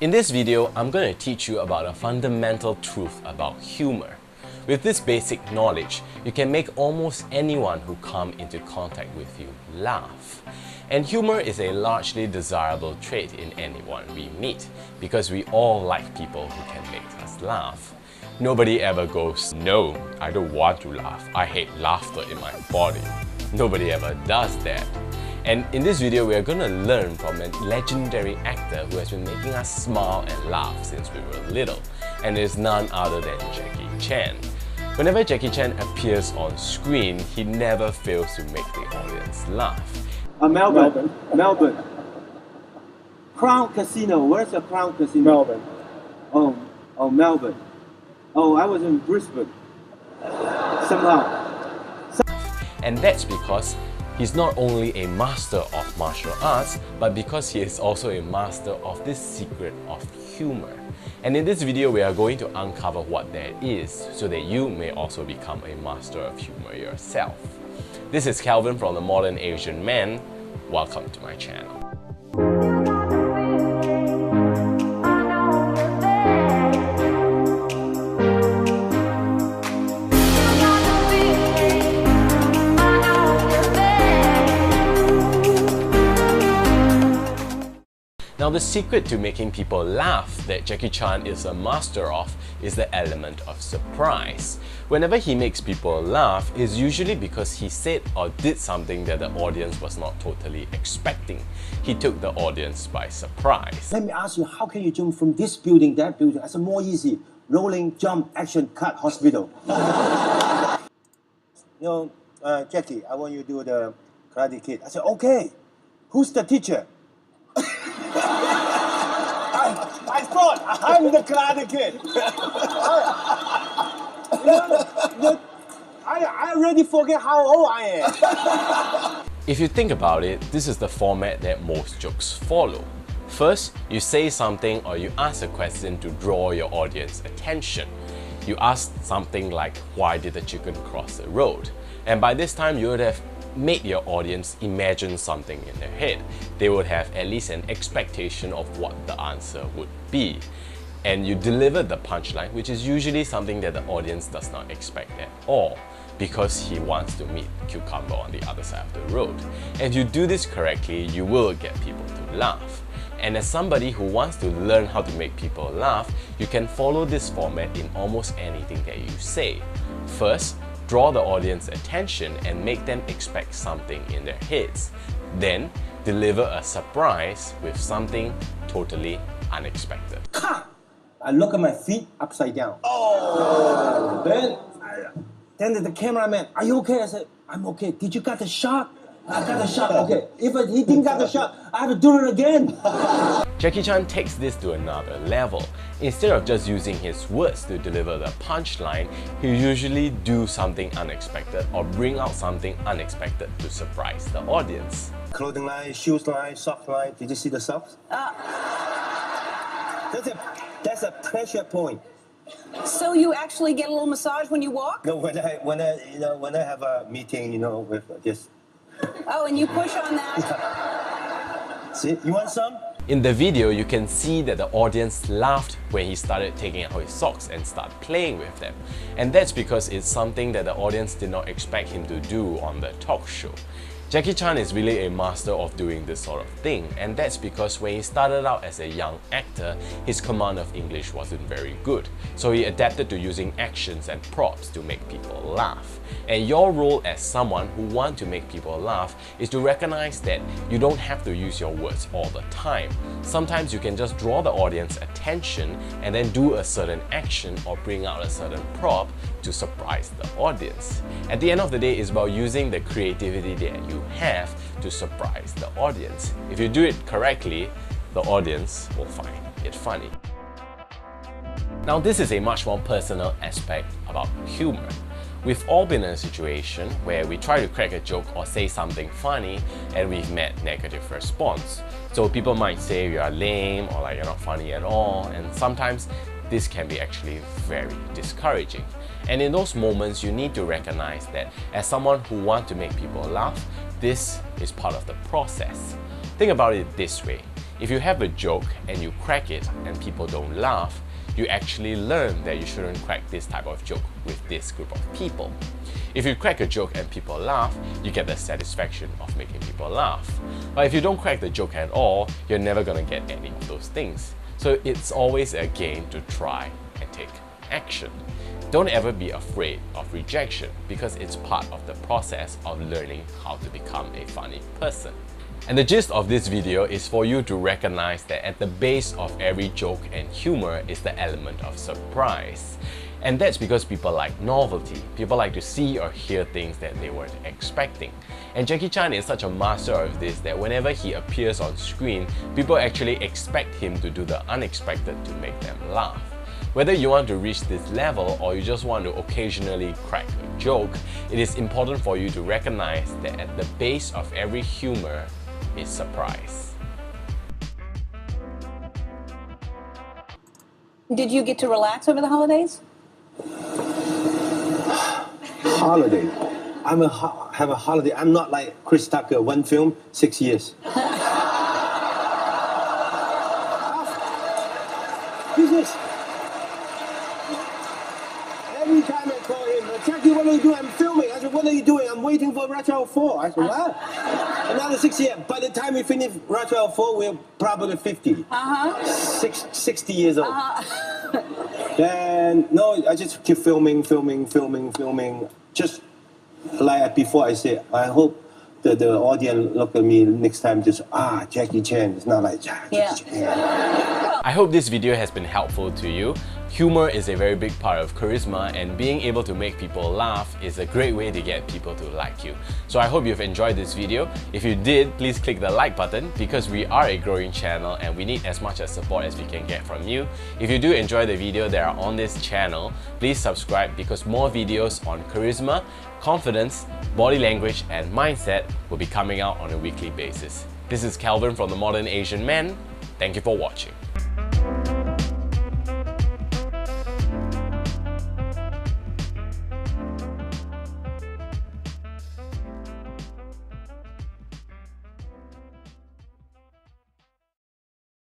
In this video, I'm going to teach you about a fundamental truth about humor. With this basic knowledge, you can make almost anyone who comes into contact with you laugh. And humor is a largely desirable trait in anyone we meet because we all like people who can make us laugh. Nobody ever goes, "No, I don't want to laugh. I hate laughter in my body." Nobody ever does that. And in this video, we are going to learn from a legendary actor who has been making us smile and laugh since we were little, and it is none other than Jackie Chan. Whenever Jackie Chan appears on screen, he never fails to make the audience laugh. Melbourne. Crown Casino. Where's the Crown Casino? Melbourne. Oh, Melbourne. Oh, I was in Brisbane. Somehow. And that's because he's not only a master of martial arts, but because he is also a master of this secret of humor. And in this video, we are going to uncover what that is so that you may also become a master of humor yourself. This is Calvin from The Modern Asian Man. Welcome to my channel. Now, the secret to making people laugh that Jackie Chan is a master of is the element of surprise. Whenever he makes people laugh, it's usually because he said or did something that the audience was not totally expecting. He took the audience by surprise. Let me ask you, how can you jump from this building, that building? That's more easy. Rolling, jump, action, cut, hospital. Jackie, I want you to do the Karate Kid. I said, okay. Who's the teacher? I thought I'm the Karate Kid. I already forget how old I am. If you think about it, this is the format that most jokes follow. First, you say something or you ask a question to draw your audience attention. You ask something like, why did the chicken cross the road? And by this time, you would have made your audience imagine something in their head. They would have at least an expectation of what the answer would be. And you deliver the punchline, which is usually something that the audience does not expect at all, because he wants to meet cucumber on the other side of the road. If you do this correctly, you will get people to laugh. And as somebody who wants to learn how to make people laugh, you can follow this format in almost anything that you say. First, draw the audience attention and make them expect something in their heads. Then, deliver a surprise with something totally unexpected. I look at my feet upside down. Oh! Then the cameraman, are you okay? I said, I'm okay. Did you get the shot? I got the shot, okay. If he didn't get the shot, I have to do it again. Jackie Chan takes this to another level. Instead of just using his words to deliver the punchline, he usually do something unexpected or bring out something unexpected to surprise the audience. Clothing line, shoes line, sock line. Did you see the socks? That's a pressure point. So you actually get a little massage when you walk? No, when I have a meeting, with just. Oh, and you push on that? See, you want some? In the video, you can see that the audience laughed when he started taking out his socks and start playing with them. And that's because it's something that the audience did not expect him to do on the talk show. Jackie Chan is really a master of doing this sort of thing, and that's because when he started out as a young actor, his command of English wasn't very good. So he adapted to using actions and props to make people laugh. And your role as someone who wants to make people laugh is to recognize that you don't have to use your words all the time. Sometimes you can just draw the audience attention and then do a certain action or bring out a certain prop to surprise the audience. At the end of the day, it's about using the creativity that you have to surprise the audience. If you do it correctly, the audience will find it funny. Now, this is a much more personal aspect about humor. We've all been in a situation where we try to crack a joke or say something funny and we've met negative response. So people might say you are lame or you're not funny at all, and sometimes this can be actually very discouraging. And in those moments, you need to recognize that as someone who wants to make people laugh, this is part of the process. Think about it this way. If you have a joke and you crack it and people don't laugh, you actually learn that you shouldn't crack this type of joke with this group of people. If you crack a joke and people laugh, you get the satisfaction of making people laugh. But if you don't crack the joke at all, you're never gonna get any of those things. So it's always a gain to try and take action. Don't ever be afraid of rejection because it's part of the process of learning how to become a funny person. And the gist of this video is for you to recognize that at the base of every joke and humor is the element of surprise. And that's because people like novelty. People like to see or hear things that they weren't expecting. And Jackie Chan is such a master of this that whenever he appears on screen, people actually expect him to do the unexpected to make them laugh. Whether you want to reach this level or you just want to occasionally crack a joke, it is important for you to recognize that at the base of every humor is surprise. Did you get to relax over the holidays? Holiday. Have a holiday. I'm not like Chris Tucker, one film, 6 years. Who's this? Every time I call him, Jackie, what are you doing? I'm filming. I said, what are you doing? I'm waiting for Rush Hour 4. I said, what? Another 6 years. By the time we finish Rush Hour 4, we're probably 50. 60 years old. Then, no, I just keep filming. Just like before I said, I hope that the audience look at me next time just, Jackie Chan. It's not like Jackie Chan. I hope this video has been helpful to you. Humor is a very big part of charisma, and being able to make people laugh is a great way to get people to like you. So I hope you've enjoyed this video. If you did, please click the like button because we are a growing channel and we need as much support as we can get from you. If you do enjoy the video that are on this channel, please subscribe because more videos on charisma, confidence, body language and mindset will be coming out on a weekly basis. This is Calvin from The Modern Asian Man. Thank you for watching.